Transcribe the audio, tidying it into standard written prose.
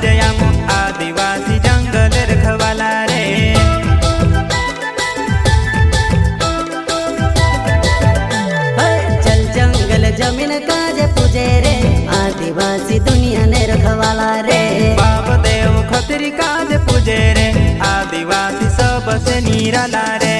जयाम आदिवासी जंगल रखवाला रे। चल जंगल जमीन काज पूजे रे आदिवासी दुनिया ने रखवाला रे। बाप देव खतरी काज पूजे रे आदिवासी सबसे निराला रे।